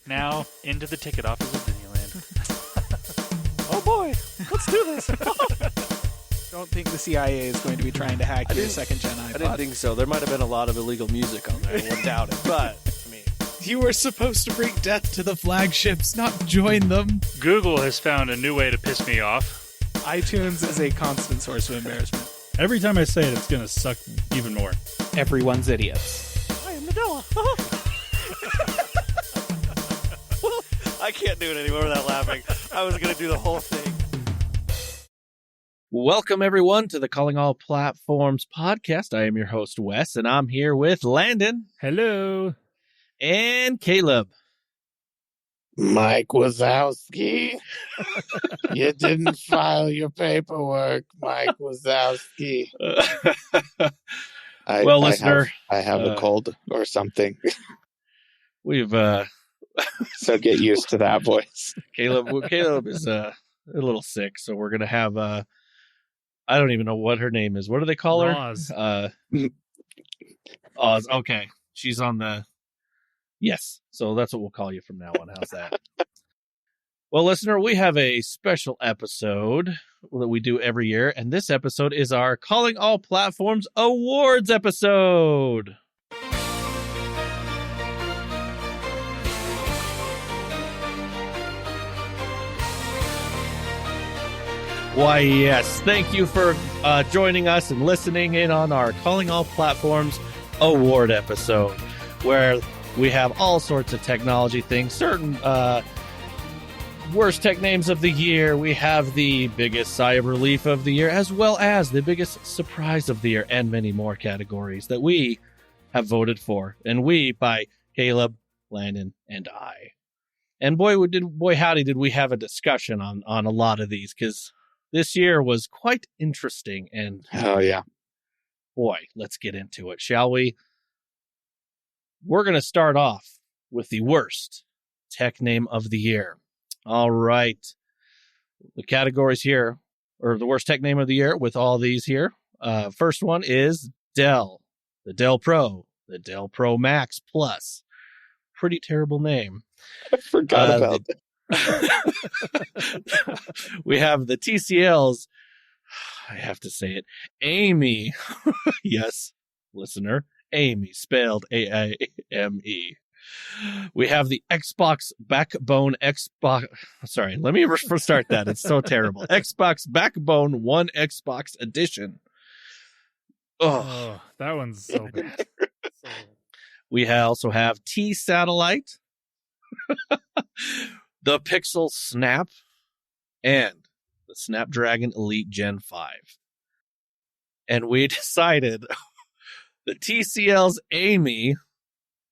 Now, into the ticket office of Disneyland. Oh boy, let's do this. Don't think the CIA is going to be trying to hack your second-gen iPod. I didn't think so. There might have been a lot of illegal music on there. I wouldn't doubt it. But, I mean... You were supposed to bring death to the flagships, not join them. Google has found a new way to piss me off. iTunes is a constant source of embarrassment. Every time I say it, it's going to suck even more. Everyone's idiots. I am Medela. I can't do it anymore without laughing. I was going to do the whole thing. Welcome, everyone, to the Calling All Platforms podcast. I am your host, Wes, and I'm here with Landon. Hello. And Caleb. Mike Wazowski. You didn't file your paperwork, Mike Wazowski. Listener. I have a cold or something. We've... So get used to that voice. Caleb is a little sick, so we're going to have... I don't even know what her name is. What do they call her? Oz. Oz. Okay. She's on the... Yes. So that's what we'll call you from now on. How's that? Well, listener, we have a special episode that we do every year, and this episode is our Calling All Platforms Awards episode. Why, yes. Thank you for joining us and listening in on our Calling All Platforms Award episode, where we have all sorts of technology things, certain worst tech names of the year. We have the biggest sigh of relief of the year, as well as the biggest surprise of the year, and many more categories that we have voted for. And we, by Caleb, Landon, and I. And boy, howdy, did we have a discussion on a lot of these, because this year was quite interesting. And oh, yeah. Boy, let's get into it, shall we? We're going to start off with the worst tech name of the year. All right. The categories here, or the worst tech name of the year with all these here. First one is Dell. The Dell Pro. The Dell Pro Max Plus. Pretty terrible name. I forgot about that. We have the TCL's, I have to say it, Amy. Yes, listener. Amy, spelled A-I-M-E. We have the Xbox Backbone Sorry, let me start that. It's so terrible. Xbox Backbone One Xbox Edition. Oh, that one's so bad. We also have T-Satellite, the Pixel Snap, and the Snapdragon Elite Gen 5. And we decided... The TCL's Amy,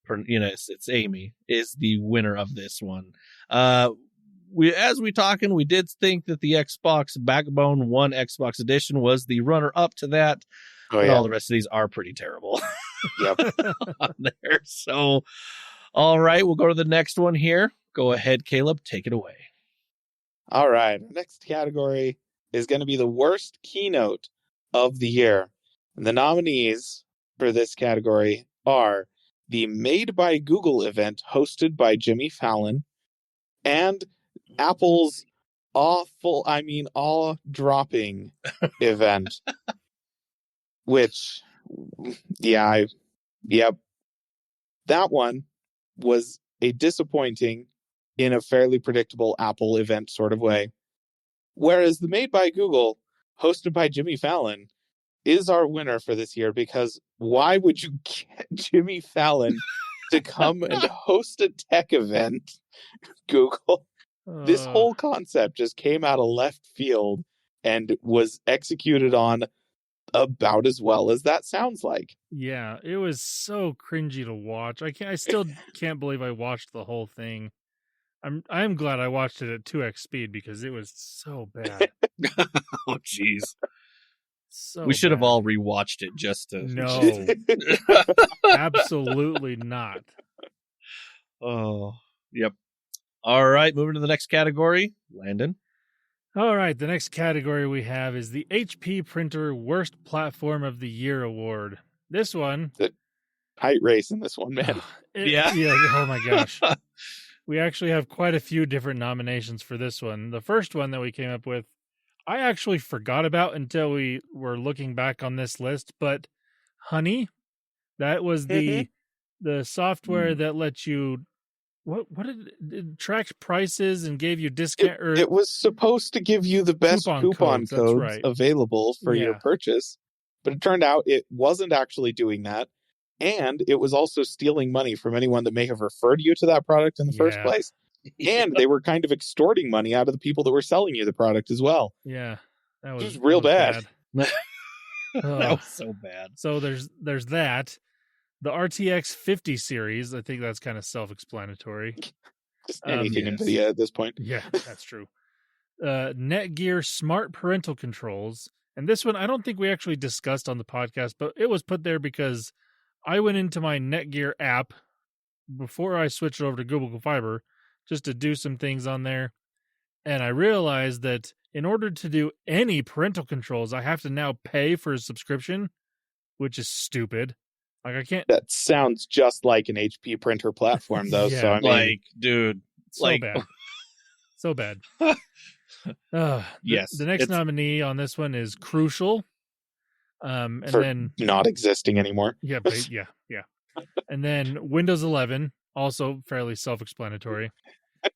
it's Amy, is the winner of this one. We did think that the Xbox Backbone One Xbox Edition was the runner-up to that. Oh, but yeah. all the rest of these are pretty terrible. Yep. On there. So, all right, we'll go to the next one here. Go ahead, Caleb, take it away. All right. Next category is going to be the worst keynote of the year. And the nominees for this category are the Made by Google event hosted by Jimmy Fallon and Apple's awe-dropping event, which, that one was a disappointing in a fairly predictable Apple event sort of way. Whereas the Made by Google, hosted by Jimmy Fallon, is our winner for this year, because why would you get Jimmy Fallon to come and host a tech event, Google? This whole concept just came out of left field and was executed on about as well as that sounds like. Yeah, it was so cringy to watch. I still can't believe I watched the whole thing. I'm glad I watched it at 2x speed because it was so bad. Oh, jeez. So we should have bad. all rewatched it just to... No. Absolutely not. Oh, yep. All right, moving to the next category. Landon. All right, the next category we have is the HP Printer Worst Platform of the Year Award. This one... height race in this one, man. Yeah. Oh my gosh. we actually have quite a few different nominations for this one. The first one that we came up with, I actually forgot about until we were looking back on this list, but Honey, that was the software that lets you it tracked prices and gave you discount It was supposed to give you the best coupon codes, that's codes right. available for your Yeah. purchase, but it turned out it wasn't actually doing that, and it was also stealing money from anyone that may have referred you to that product in the first Yeah. place. And they were kind of extorting money out of the people that were selling you the product as well. Yeah. That was real bad. That Oh. was so bad. So there's that. The RTX 50 series, I think that's kind of self-explanatory. Just anything yes. NVIDIA at this point. Yeah, that's true. Netgear smart parental controls. And this one, I don't think we actually discussed on the podcast, but it was put there because I went into my Netgear app before I switched over to Google Fiber just to do some things on there. And I realized that in order to do any parental controls, I have to now pay for a subscription, which is stupid. Like, I can't. That sounds just like an HP printer platform, though. Yeah. So I mean, Like, dude, So bad. So bad. Yes, The next it's- nominee on this one is Crucial. And for then not existing anymore. yeah. And then Windows 11, also fairly self-explanatory.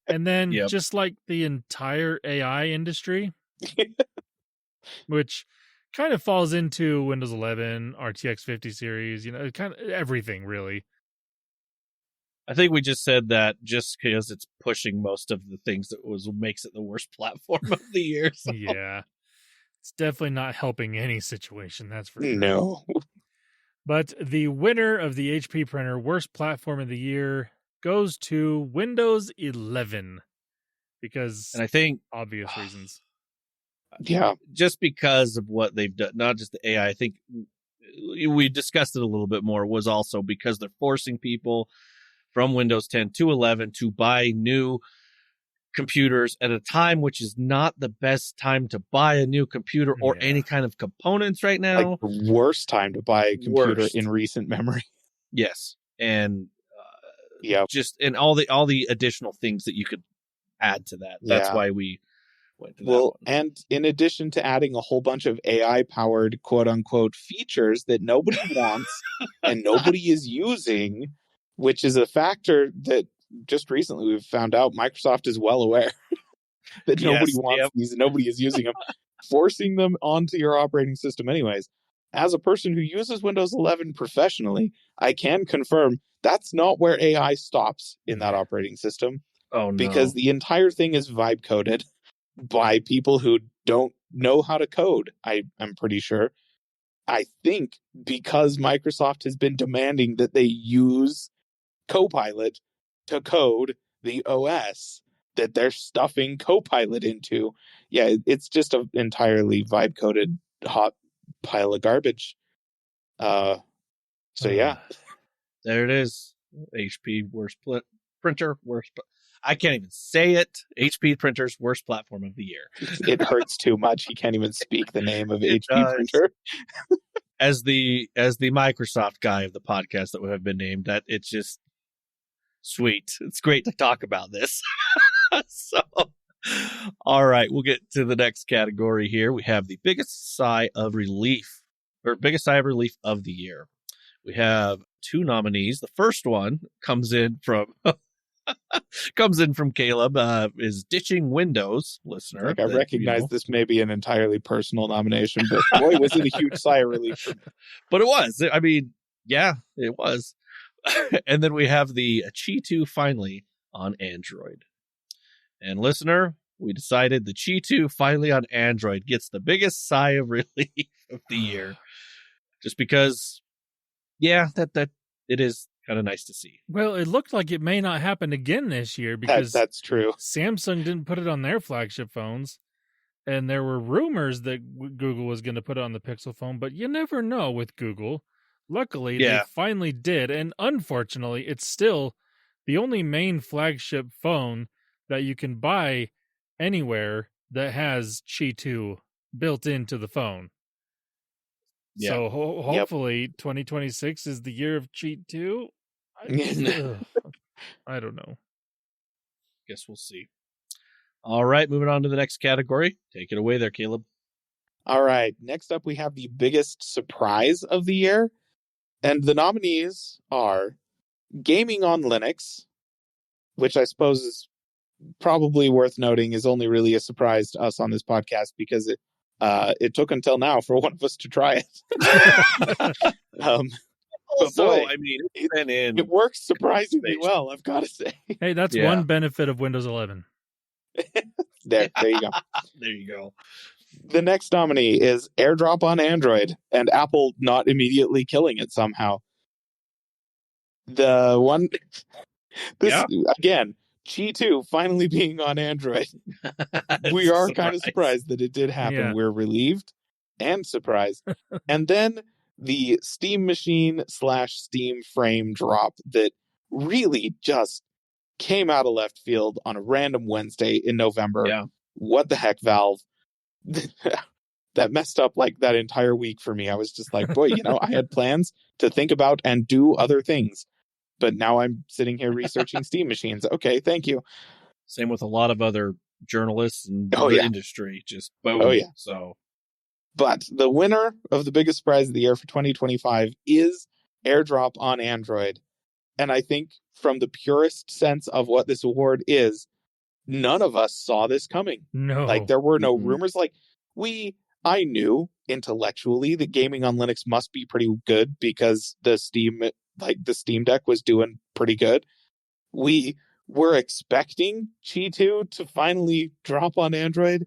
And then Yep. just like the entire AI industry, which kind of falls into Windows 11, RTX 50 series, kind of everything really. I think we just said that just because it's pushing most of the things that makes it the worst platform of the year. So. Yeah. It's definitely not helping any situation, that's for sure. No. But the winner of the HP printer worst platform of the year goes to Windows 11 because And I think obvious reasons. Yeah. just because of what they've done, not just the AI, I think we discussed it a little bit more, was also because they're forcing people from Windows 10 to 11 to buy new computers at a time which is not the best time to buy a new computer or Yeah. any kind of components right now. Like the worst time to buy a computer Worst. in recent memory. Yes. And Yeah. just and all the additional things that you could add to that. That's Yeah. why we went to that Well, one. and in addition to adding a whole bunch of AI powered quote unquote features that nobody wants and nobody is using, which is a factor that just recently we've found out Microsoft is well aware that nobody Yes, wants yep. these and nobody is using them, forcing them onto your operating system anyways. As a person who uses Windows 11 professionally, I can confirm that's not where AI stops in that operating system, Oh no. because the entire thing is vibe coded by people who don't know how to code. I'm pretty sure. I think because Microsoft has been demanding that they use Copilot to code the OS that they're stuffing Copilot into. Yeah, it's just an entirely vibe coded hot pile of garbage. So yeah. There it is. HP worst printer, worst. I can't even say it. HP printer's worst platform of the year. It hurts too much. He can't even speak the name of It HP does. printer. As the Microsoft guy of the podcast that would have been named, that it's just sweet. It's great to talk about this. So, all right, we'll get to the next category here. We have the biggest sigh of relief, or biggest sigh of relief of the year. We have two nominees. The first one comes in from Caleb, is ditching Windows, listener. Like, I that, recognize this may be an entirely personal nomination, but boy, was it a huge sigh of relief for me. But it was. I mean, yeah, it was. And then we have the Qi 2 finally on Android. And listener, we decided the Qi 2 finally on Android gets the biggest sigh of relief of the year. Just because, yeah, that it is kind of nice to see. Well, it looked like it may not happen again this year because That's true. Samsung didn't put it on their flagship phones. And there were rumors that Google was going to put it on the Pixel phone, but you never know with Google. Luckily, they Yeah. finally did. And unfortunately, it's still the only main flagship phone that you can buy anywhere that has Qi 2 built into the phone. Yeah. So hopefully 2026 is the year of Qi 2. I don't know. guess we'll see. All right, moving on to the next category. Take it away there, Caleb. All right. Next up, we have the biggest surprise of the year. And the nominees are Gaming on Linux, which I suppose is probably worth noting is only really a surprise to us on this podcast because it took until now for one of us to try it. Also, boy, I mean, it's been in. It works surprisingly well, I've got to say. Hey, that's one benefit of Windows 11. There you go. There you go. The next nominee is AirDrop on Android, and Apple not immediately killing it somehow. The one, again, Qi 2 finally being on Android. We are kind of surprised that it did happen. Yeah. We're relieved and surprised. And then the Steam Machine / Steam Frame drop that really just came out of left field on a random Wednesday in November. Yeah. What the heck, Valve? That messed up like that entire week for me. I was just like, boy, I had plans to think about and do other things. But now I'm sitting here researching Steam machines. Okay, thank you. Same with a lot of other journalists and the industry. Just boom. Oh, yeah. So, but the winner of the biggest prize of the year for 2025 is AirDrop on Android. And I think from the purest sense of what this award is, none of us saw this coming. No. Like, there were no rumors. Like, I knew intellectually that gaming on Linux must be pretty good because the Steam Deck was doing pretty good. We were expecting Qi 2 to finally drop on Android.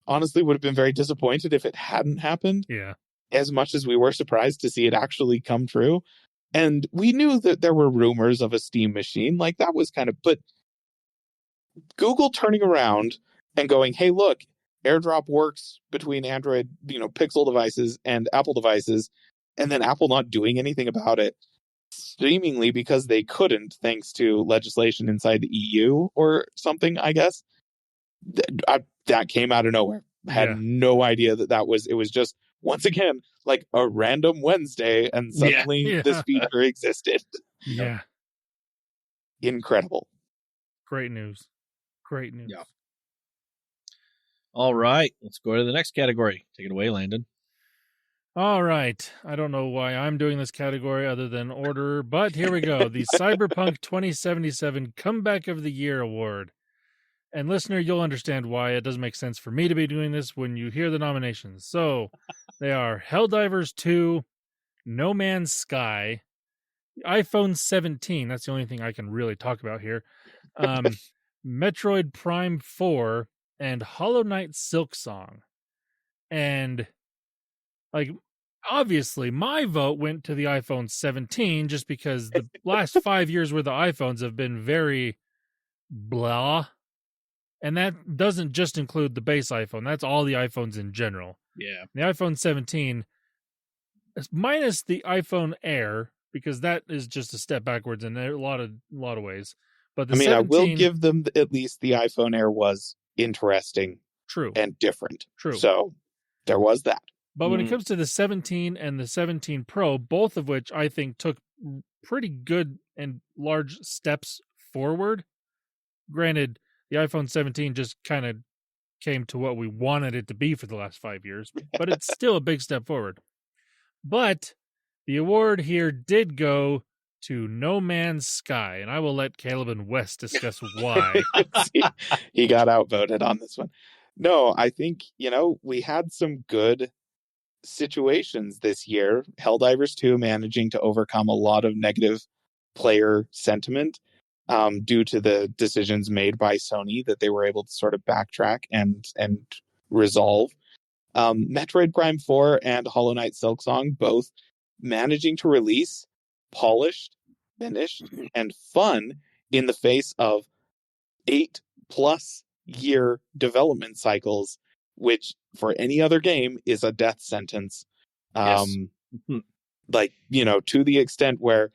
Honestly, would have been very disappointed if it hadn't happened. Yeah. As much as we were surprised to see it actually come true. And we knew that there were rumors of a Steam machine. Like, that was but Google turning around and going, hey, look, AirDrop works between Android, Pixel devices and Apple devices, and then Apple not doing anything about it, seemingly because they couldn't, thanks to legislation inside the EU or something, I guess. That came out of nowhere. I had no idea that was, it was just, once again, like a random Wednesday, and suddenly this feature existed. Yeah. Incredible. Great news. Great news. Yeah. All right, let's go to the next category. Take it away, Landon. All right. I don't know why I'm doing this category other than order, but here we go. The Cyberpunk 2077 Comeback of the Year Award. And listener, you'll understand why it doesn't make sense for me to be doing this when you hear the nominations. So they are Helldivers 2, No Man's Sky, iPhone 17. That's the only thing I can really talk about here. Metroid Prime 4, and Hollow Knight Silksong. And, obviously, my vote went to the iPhone 17 just because the last 5 years worth of iPhones have been very blah. And that doesn't just include the base iPhone. That's all the iPhones in general. Yeah. The iPhone 17, minus the iPhone Air, because that is just a step backwards in a lot of ways. But the 17, I will give them at least the iPhone Air was interesting. True. And different. True. So there was that. But when it comes to the 17 and the 17 Pro, both of which I think took pretty good and large steps forward. Granted, the iPhone 17 just kind of came to what we wanted it to be for the last 5 years, but it's still a big step forward. But the award here did go to No Man's Sky, and I will let Caleb and Wes discuss why. He got outvoted on this one. No, I think, we had some good situations this year. Helldivers 2 managing to overcome a lot of negative player sentiment due to the decisions made by Sony that they were able to sort of backtrack and resolve. Metroid Prime 4 and Hollow Knight Silksong both managing to release polished, finished, and fun in the face of 8+ year development cycles, which for any other game is a death sentence. Yes. To the extent where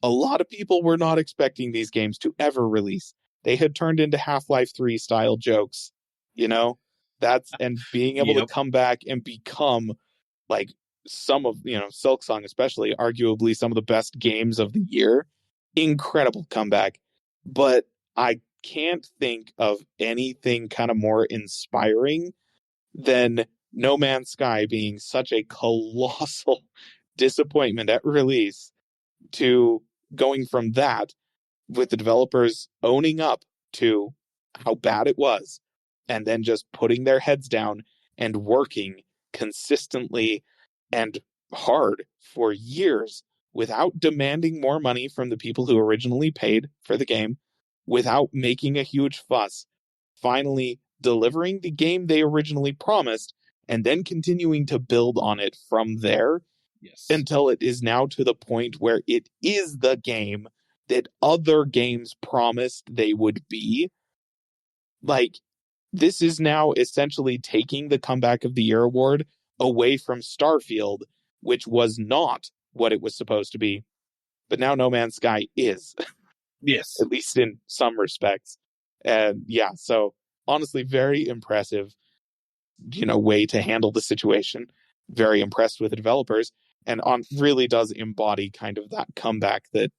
a lot of people were not expecting these games to ever release. They had turned into Half-Life 3 style jokes, and being able to come back and become some of, Silksong especially, arguably some of the best games of the year. Incredible comeback. But I can't think of anything kind of more inspiring than No Man's Sky being such a colossal disappointment at release to going from that with the developers owning up to how bad it was and then just putting their heads down and working consistently and hard for years without demanding more money from the people who originally paid for the game, without making a huge fuss, finally delivering the game they originally promised, and then continuing to build on it from there. Yes. Until it is now to the point where it is the game that other games promised they would be. Like, this is now essentially taking the Comeback of the Year award away from Starfield, which was not what it was supposed to be. But now No Man's Sky is, Yes. at least in some respects. And yeah, so honestly, very impressive, way to handle the situation. Very impressed with the developers, and really does embody kind of that comeback that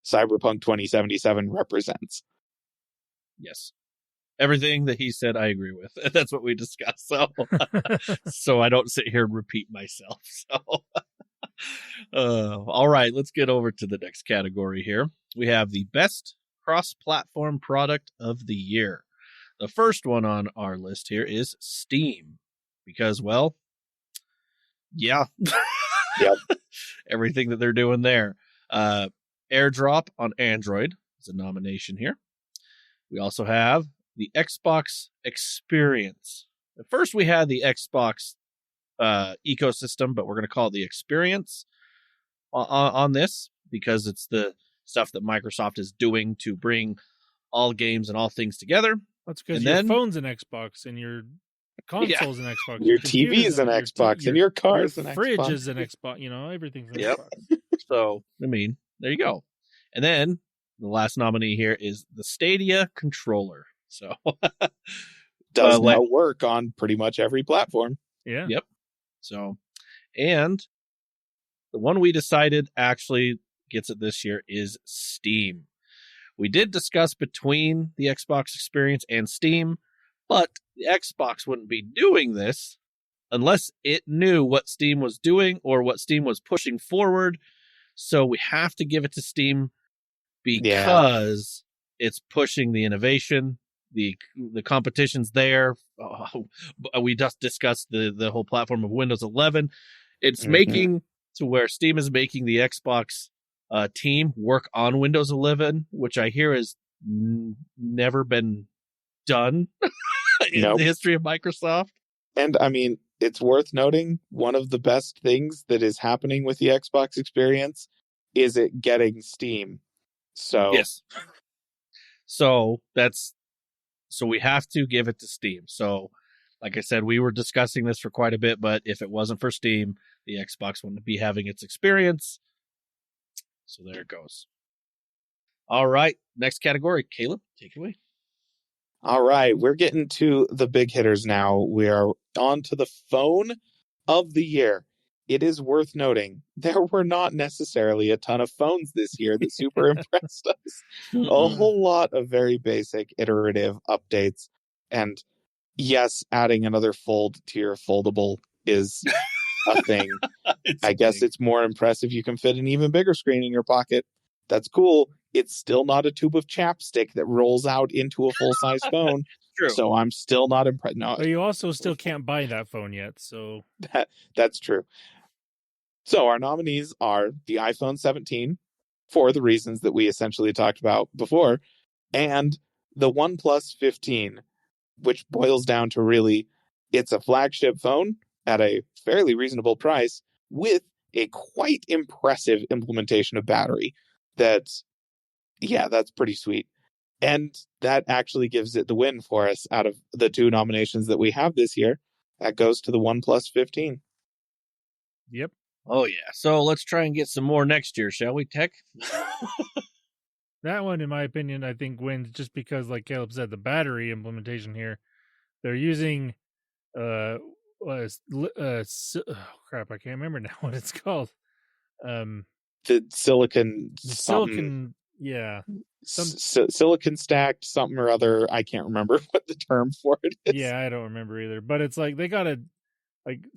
Cyberpunk 2077 represents. Yes. Everything that he said, I agree with. That's what we discussed. So, so I don't sit here and repeat myself. So, all right, let's get over to the next category here. We have the best cross-platform product of the year. The first one on our list here is Steam, because, well, yeah, Yep. everything that they're doing there. AirDrop on Android is a nomination here. We also have the Xbox Experience. At first, we had the Xbox ecosystem, but we're going to call it the Experience on this because it's the stuff that Microsoft is doing to bring all games and all things together. That's because And your then- phone's an Xbox and your console's an Xbox. Your computer's TV's an Xbox, and your car's your an fridge Xbox. is an Xbox. Everything's an Yep. Xbox. So, I mean, there you go. And then the last nominee here is the Stadia controller. So, Does like- now work on pretty much every platform. Yeah. Yep. So, and the one we decided actually gets it this year is Steam. We did discuss between the Xbox Experience and Steam, but the Xbox wouldn't be doing this unless it knew what Steam was doing or what Steam was pushing forward. So we have to give it to Steam because it's pushing the innovation. The competition's there. We just discussed the whole platform of Windows 11. It's Mhm. making to where Steam is making the Xbox team work on Windows 11, which I hear has never been done in Nope. the history of Microsoft. And I mean, it's worth noting, one of the best things that is happening with the Xbox Experience is it getting Steam. So Yes. So we have to give it to Steam. So, like I said, we were discussing this for quite a bit, but if it wasn't for Steam, the Xbox wouldn't be having its experience. So there it goes. All right. Next category. Caleb, take it away. All right, we're getting to the big hitters now. We are on to the phone of the year. It is worth noting there were not necessarily a ton of phones this year that super impressed us. A whole lot of very basic iterative updates. And yes, adding another fold to your foldable is a thing. I guess it's more impressive you can fit an even bigger screen in your pocket. That's cool. It's still not a tube of chapstick that rolls out into a full-size phone. True. So I'm still not impressed. No, But you also still can't buy that phone yet. So that's true. So our nominees are the iPhone 17 for the reasons that we essentially talked about before, and the OnePlus 15, which boils down to really, it's a flagship phone at a fairly reasonable price with a quite impressive implementation of battery. That's pretty sweet. And that actually gives it the win for us out of the two nominations that we have this year. That goes to the OnePlus 15. yep. Oh, yeah. So let's try and get some more next year, shall we, Tech? That one, in my opinion, I think wins just because, like Caleb said, the battery implementation here, they're using crap, I can't remember now what it's called. The silicon something. Silicon, yeah. silicon stacked something or other. I can't remember what the term for it is. Yeah, I don't remember either. But it's like they got a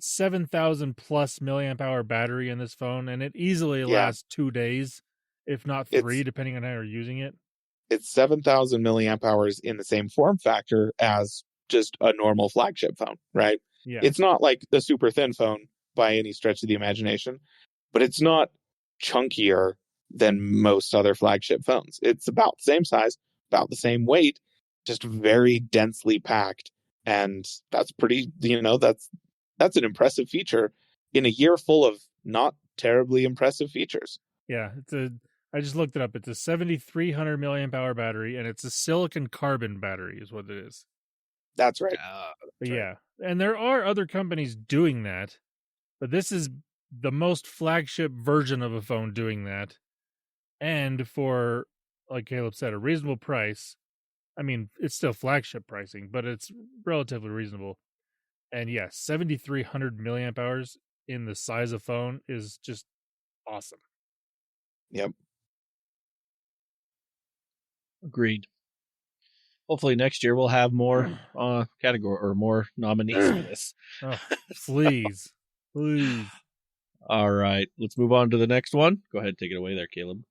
7,000 plus milliamp hour battery in this phone, and it easily lasts 2 days, if not 3, depending on how you're using it. It's 7,000 milliamp hours in the same form factor as just a normal flagship phone, right? Yeah. It's not like the super thin phone by any stretch of the imagination, but it's not chunkier than most other flagship phones. It's about the same size, about the same weight, just very densely packed. And that's pretty, that's an impressive feature in a year full of not terribly impressive features. Yeah, I just looked it up. It's a 7,300 milliamp hour battery, and it's a silicon carbon battery is what it is. That's right. But yeah, and there are other companies doing that, but this is the most flagship version of a phone doing that. And for, like Caleb said, a reasonable price. I mean, it's still flagship pricing, but it's relatively reasonable. And yes, 7,300 milliamp hours in the size of phone is just awesome. Yep. Agreed. Hopefully next year we'll have more category or more nominees for this. Oh, please. Please. All right, let's move on to the next one. Go ahead, take it away there, Caleb.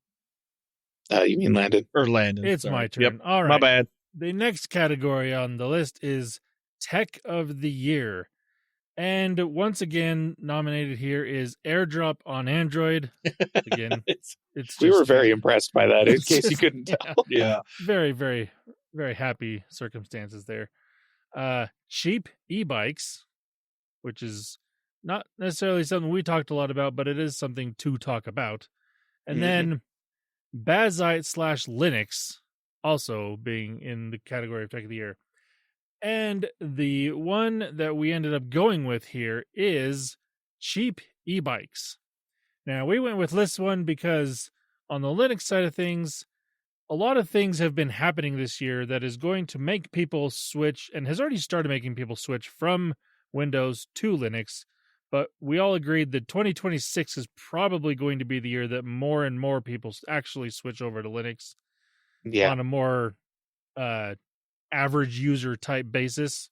You mean Landon? Or Landon. It's sorry. my turn. Yep. All right. My bad. The next category on the list is Tech of the Year. And once again, nominated here is AirDrop on Android. Again, we were very impressed by that, in case you couldn't tell. Yeah. Very, very, very happy circumstances there. Cheap e-bikes, which is not necessarily something we talked a lot about, but it is something to talk about. And then Bazite/Linux also being in the category of Tech of the Year. And the one that we ended up going with here is cheap e-bikes. Now, we went with this one because on the Linux side of things, a lot of things have been happening this year that is going to make people switch, and has already started making people switch from Windows to Linux. But we all agreed that 2026 is probably going to be the year that more and more people actually switch over to Linux on a more average user type basis.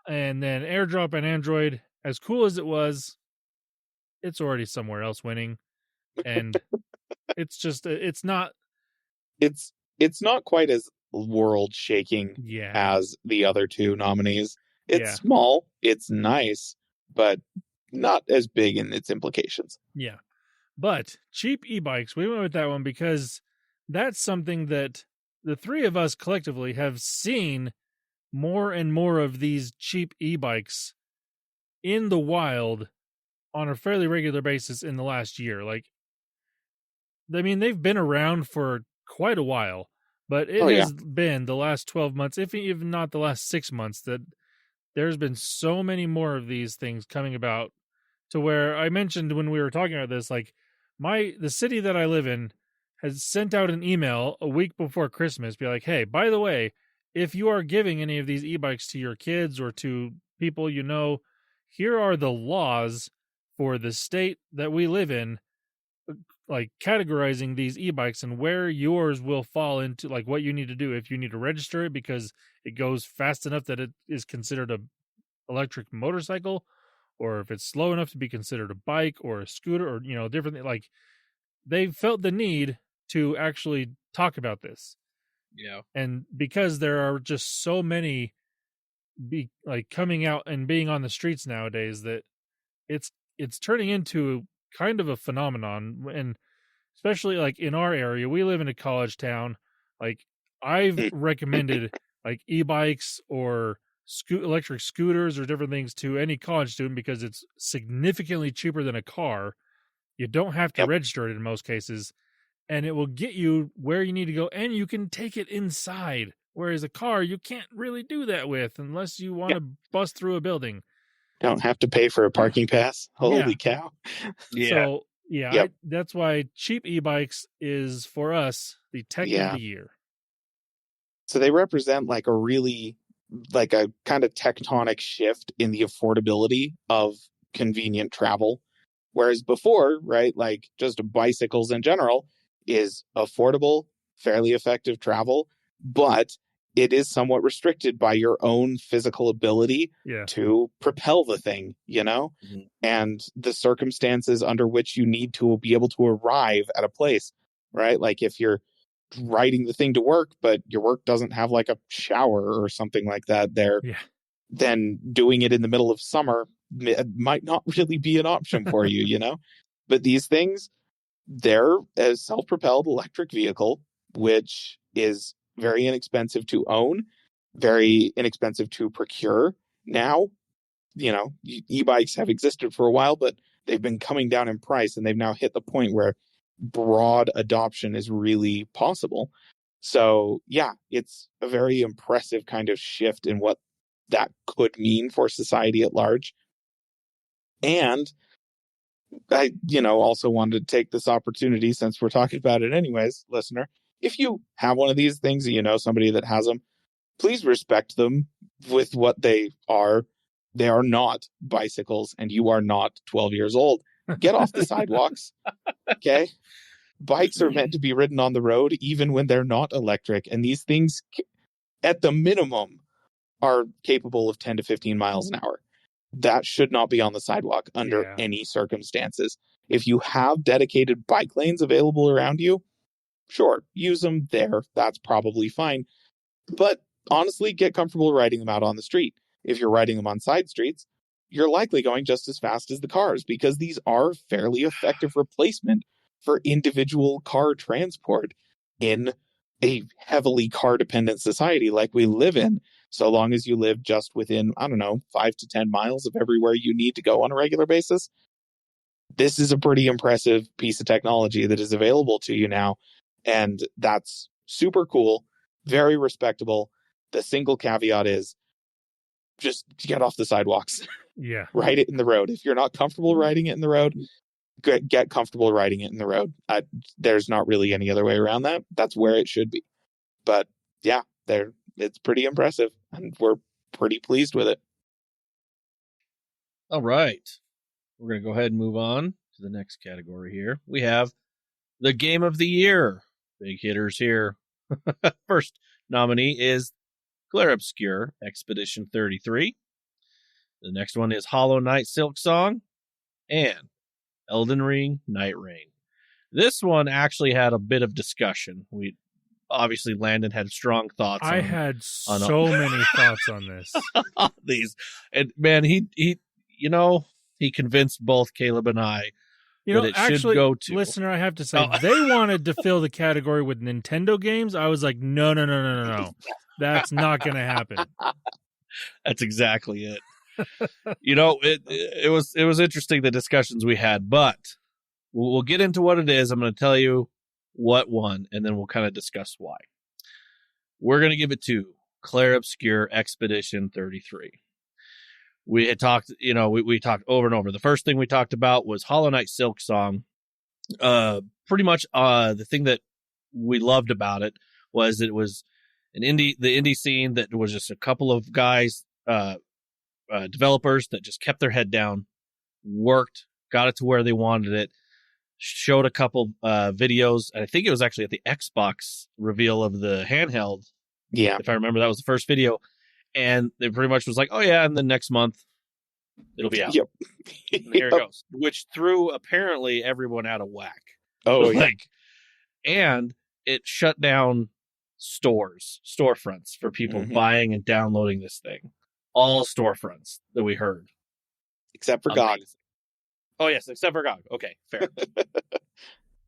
And then AirDrop and Android, as cool as it was, it's already somewhere else winning. And it's just, it's not quite as world shaking as the other two nominees. It's small, it's nice, but not as big in its implications. Yeah. But cheap e-bikes, we went with that one because that's something that the three of us collectively have seen more and more of these cheap e-bikes in the wild on a fairly regular basis in the last year. Like, I mean, they've been around for quite a while, but it has been the last 12 months, if even not the last 6 months, that there's been so many more of these things coming about, to where I mentioned when we were talking about this, like the city that I live in has sent out an email a week before Christmas, be like, hey, by the way, if you are giving any of these e-bikes to your kids or to people you know, here are the laws for the state that we live in, like categorizing these e-bikes and where yours will fall into, like what you need to do if you need to register it because it goes fast enough that it is considered a electric motorcycle, or if it's slow enough to be considered a bike or a scooter, or different. Like, they felt the need to actually talk about this. Yeah. And because there are just so many coming out and being on the streets nowadays, that it's turning into kind of a phenomenon. And especially like in our area, we live in a college town. Like, I've recommended like e-bikes or electric scooters or different things to any college student because it's significantly cheaper than a car. You don't have to register it in most cases, and it will get you where you need to go, and you can take it inside. Whereas a car, you can't really do that with unless you want to bust through a building. Don't have to pay for a parking pass. Holy cow. So, that's why cheap e-bikes is, for us, the tech of the year. So they represent like a kind of tectonic shift in the affordability of convenient travel. Whereas before, right, like just bicycles in general is affordable fairly effective travel, but it is somewhat restricted by your own physical ability Yeah. to propel the thing, Mhm. and the circumstances under which you need to be able to arrive at a place, right? Like if you're riding the thing to work, but your work doesn't have like a shower or something like that there, Yeah. then doing it in the middle of summer might not really be an option for you, But these things, they're a self-propelled electric vehicle, which is very inexpensive to own, very inexpensive to procure. Now, e-bikes have existed for a while, but they've been coming down in price, and they've now hit the point where broad adoption is really possible. So yeah, it's a very impressive kind of shift in what that could mean for society at large. And I, also wanted to take this opportunity, since we're talking about it anyways, listener, if you have one of these things and you know somebody that has them, please respect them with what they are. They are not bicycles, and you are not 12 years old. Get off the sidewalks. Okay. Bikes are meant to be ridden on the road, even when they're not electric. And these things, at the minimum, are capable of 10 to 15 miles an hour. That should not be on the sidewalk under any circumstances. If you have dedicated bike lanes available around you, sure, use them there. That's probably fine. But honestly, get comfortable riding them out on the street. If you're riding them on side streets, you're likely going just as fast as the cars, because these are fairly effective replacement for individual car transport in a heavily car-dependent society like we live in. So long as you live just within, 5 to 10 miles of everywhere you need to go on a regular basis, this is a pretty impressive piece of technology that is available to you now. And that's super cool, very respectable. The single caveat is just get off the sidewalks. Yeah. Ride it in the road. If you're not comfortable riding it in the road, get comfortable riding it in the road. There's not really any other way around that. That's where it should be. But yeah, it's pretty impressive, and we're pretty pleased with it. All right. We're going to go ahead and move on to the next category here. We have the game of the year. Big hitters here. First nominee is Claire Obscure Expedition 33. The next one is Hollow Knight Silksong and Elden Ring Night Rain. This one actually had a bit of discussion. Obviously, Landon had strong thoughts. I had so many thoughts on this. These, and man, he convinced both Caleb and I that it should go to. Listener, I have to say, they wanted to fill the category with Nintendo games. I was like, no. That's not going to happen. That's exactly it. It was interesting, the discussions we had, but we'll get into what it is. I'm going to tell you what won, and then we'll kind of discuss why. We're going to give it to Claire Obscure Expedition 33. We had talked, we talked over and over. The first thing we talked about was Hollow Knight Silksong. Pretty much the thing that we loved about it was the indie scene that was just a couple of guys, developers that just kept their head down, worked, got it to where they wanted it, showed a couple videos. I think it was actually at the Xbox reveal of the handheld. Yeah. If I remember, that was the first video. And they pretty much was like, oh yeah, and then next month it'll be out. Yep. And here it goes. Which threw apparently everyone out of whack. Oh, yeah. And it shut down storefronts for people buying and downloading this thing. All storefronts that we heard. Except for GOG. Oh, yes, except for GOG. Okay, fair.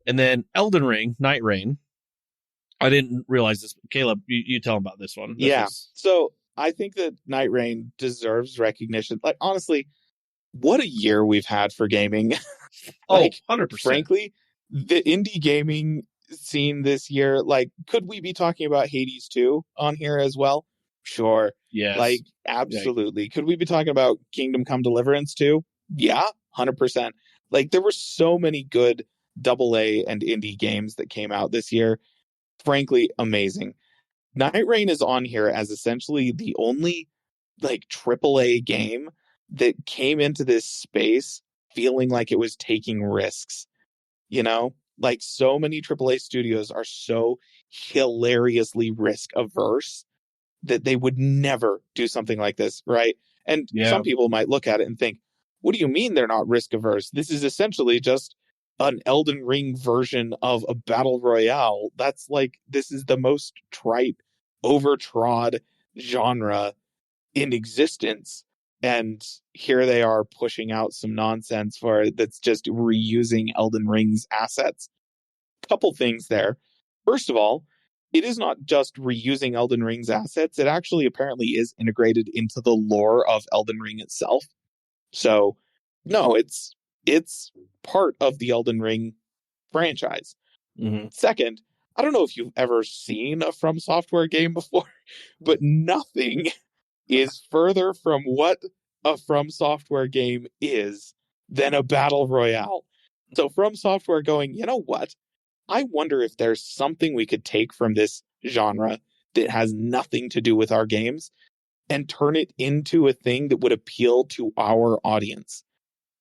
And then Elden Ring, Night Rain. I didn't realize this. Caleb, you tell them about this one. So I think that Night Rain deserves recognition. Like, honestly, what a year we've had for gaming. 100%. Frankly, the indie gaming scene this year, could we be talking about Hades 2 on here as well? Sure. Yes. Absolutely. Yeah. Could we be talking about Kingdom Come Deliverance 2? Yeah, 100%. There were so many good AA and indie games that came out this year. Frankly, amazing. Night Rain is on here as essentially the only AAA game that came into this space feeling like it was taking risks. Like, so many AAA studios are so hilariously risk averse that they would never do something like this, right? And some people might look at it and think, what do you mean they're not risk averse? This is essentially just an Elden Ring version of a battle royale. That's like, this is the most trite, overtrod genre in existence. And here they are pushing out some nonsense for it that's just reusing Elden Ring's assets. Couple things there. First of all, it is not just reusing Elden Ring's assets. It actually apparently is integrated into the lore of Elden Ring itself. So, no, it's part of the Elden Ring franchise. Second, I don't know if you've ever seen a From Software game before, but nothing is further from what a From Software game is than a battle royale. So From Software going, you know what? I wonder if there's something we could take from this genre that has nothing to do with our games and turn it into a thing that would appeal to our audience,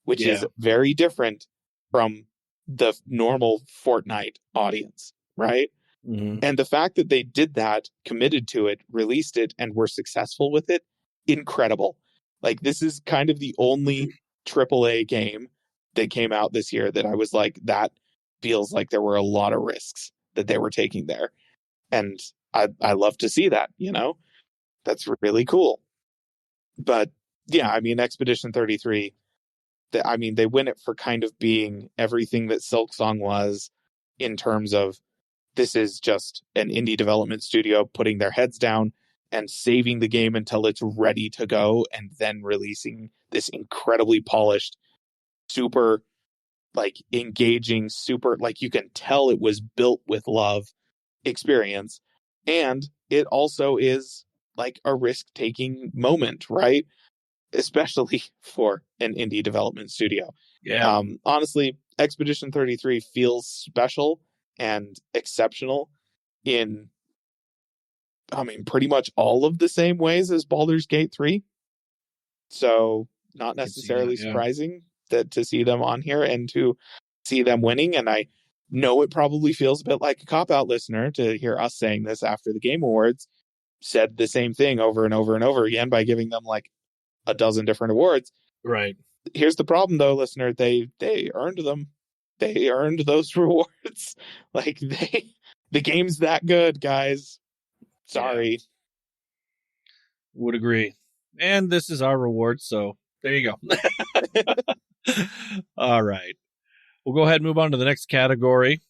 which is very different from the normal Fortnite audience, right? And the fact that they did that, committed to it, released it, and were successful with it, incredible. Like, this is kind of the only AAA game that came out this year that I was like, that feels like there were a lot of risks that they were taking there. And I love to see that, you know? That's really cool. But yeah, I mean, Expedition 33, they win it for kind of being everything that Silksong was, in terms of, this is just an indie development studio putting their heads down and saving the game until it's ready to go, and then releasing this incredibly polished, super like engaging, super like you can tell it was built with love experience. And it also is like a risk-taking moment, right? Especially for an indie development studio. Honestly, Expedition 33 feels special and exceptional in, I mean, pretty much all of the same ways as Baldur's Gate 3. So not necessarily surprising that to see them on here and to see them winning. And I know it probably feels a bit like a cop-out, listener, to hear us saying this after the Game Awards said the same thing over and over and over again by giving them like a dozen different awards. Right. Here's the problem, though, listener. They earned them. They earned those rewards. Like, the game's that good, guys. Sorry. Would agree. And this is our reward, so there you go. All right. We'll go ahead and move on to the next category.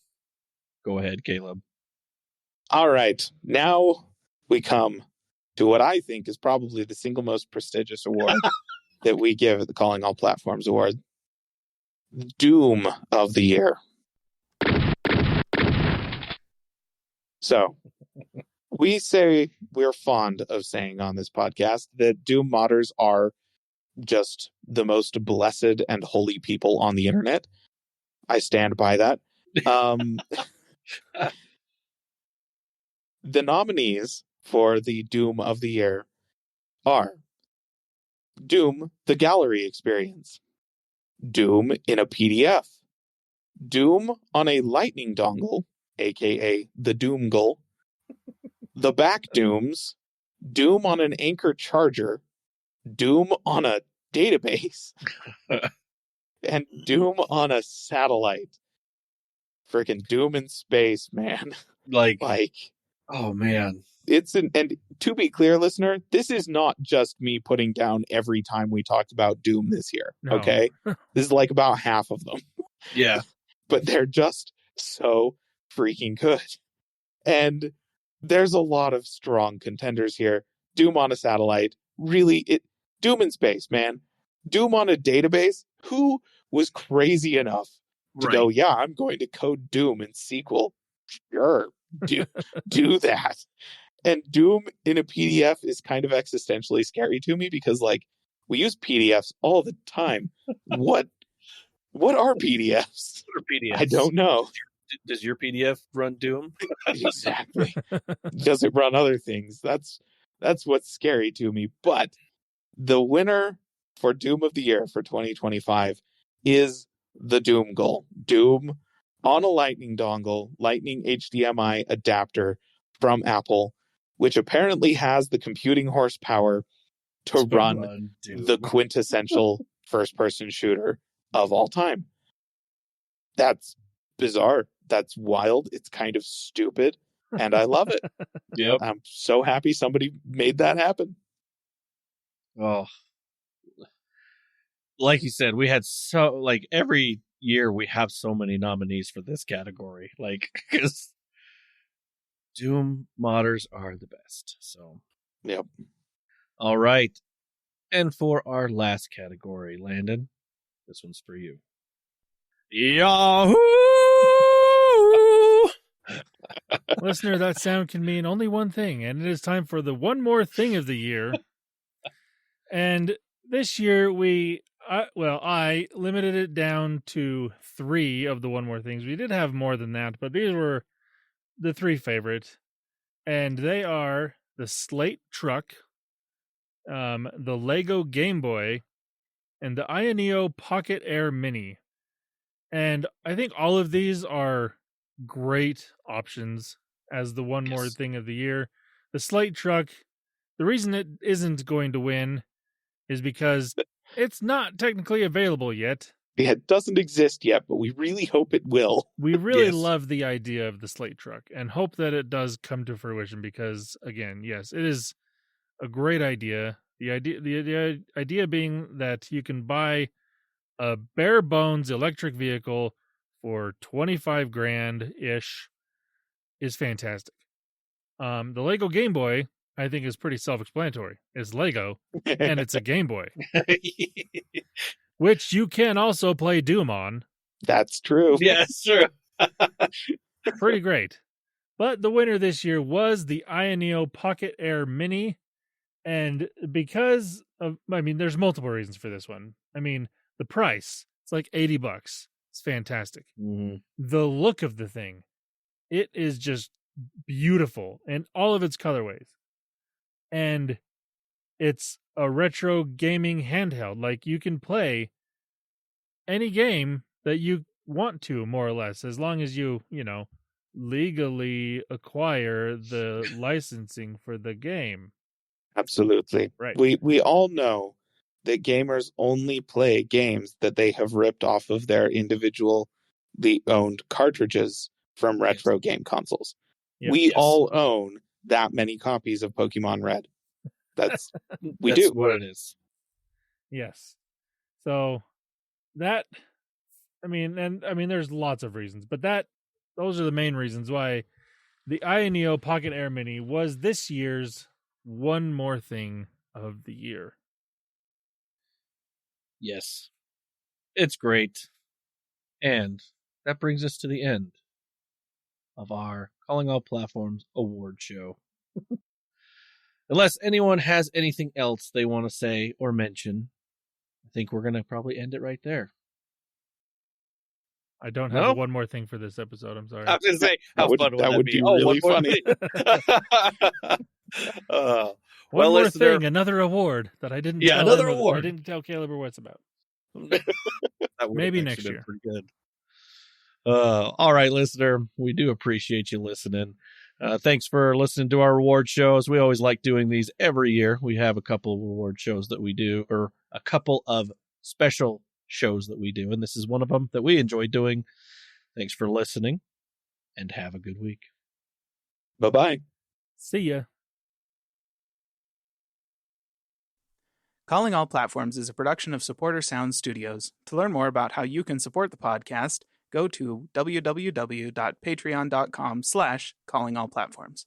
Go ahead, Caleb. All right. Now we come to what I think is probably the single most prestigious award that we give at the Calling All Platforms Award. Doom of the Year. So, we say, we're fond of saying on this podcast that Doom modders are just the most blessed and holy people on the internet. I stand by that. The nominees for the Doom of the Year are Doom, the Gallery Experience, Doom in a PDF, Doom on a lightning dongle, aka the Doomgle, the Back Dooms, Doom on an Anchor charger, Doom on a database, and Doom on a satellite. Freaking Doom in space, man. Like, oh man. And to be clear, listener, this is not just me putting down every time we talked about Doom this year. No. Okay. This is like about half of them. Yeah. But they're just so freaking good. And there's a lot of strong contenders here. Doom on a satellite. Really, Doom in space, man. Doom on a database. Who was crazy enough to go, yeah, I'm going to code Doom in SQL? Sure. Do that. And Doom in a PDF is kind of existentially scary to me because, like, we use PDFs all the time. What are PDFs? What are PDFs? I don't know. Does your PDF run Doom? Exactly. Does it run other things? That's what's scary to me. But the winner for Doom of the Year for 2025 is the Doom goal. Doom on a Lightning dongle, Lightning HDMI adapter from Apple, which apparently has the computing horsepower to run the Doom. quintessential first-person shooter of all time. That's bizarre. That's wild. It's kind of stupid, and I love it. Yep. I'm so happy somebody made that happen. Oh, like you said, we had every year we have so many nominees for this category, because Doom modders are the best. So, Yep. All right. And for our last category, Landon, this one's for you. Yahoo! Listener, that sound can mean only one thing, and it is time for the one more thing of the year. And this year I limited it down to 3 of the one more things. We did have more than that, but these were the 3 favorite. And they are the Slate Truck, the Lego Game Boy, and the Ioneo Pocket Air Mini. And I think all of these are great options as the one more thing of the year. The Slate Truck, the reason it isn't going to win is because it's not technically available yet. It doesn't exist yet, but we really hope it will. We really love the idea of the Slate Truck and hope that it does come to fruition because, again, yes, it is a great idea. The idea being that you can buy a bare bones electric vehicle for $25,000-ish is fantastic. The Lego Game Boy, I think, is pretty self-explanatory. It's Lego, and it's a Game Boy, which you can also play Doom on. That's true. Yes, true. Pretty great. But the winner this year was the Ioneo Pocket Air Mini, and because of, there's multiple reasons for this one. The price, it's like $80. It's fantastic. Mm-hmm. The look of the thing, it is just beautiful in all of its colorways. And it's a retro gaming handheld. Like, you can play any game that you want to, more or less, as long as you legally acquire the licensing for the game. Absolutely. Right. We all know that gamers only play games that they have ripped off of their individually owned cartridges from retro game consoles. Yep. We all own that many copies of Pokemon Red. That's That's what it is. Yes. So that, there's lots of reasons, but those are the main reasons why the Ioneo Pocket Air Mini was this year's one more thing of the year. Yes. It's great. And that brings us to the end of our Calling All Platforms award show. Unless anyone has anything else they want to say or mention, I think we're going to probably end it right there. I don't have one more thing for this episode. I'm sorry. I was going to say, how fun would that be? Really funny. One more thing, another award that I didn't. Yeah, another award. I didn't tell Caleb what it's about. Maybe next year. Pretty good. All right, listener, we do appreciate you listening. Thanks for listening to our reward shows. We always like doing these every year. We have a couple of reward shows that we do, or a couple of special shows that we do, and this is one of them that we enjoy doing. Thanks for listening, and have a good week. Bye-bye. See ya. Calling All Platforms is a production of Supporter Sound Studios. To learn more about how you can support the podcast, go to www.patreon.com/callingallplatforms.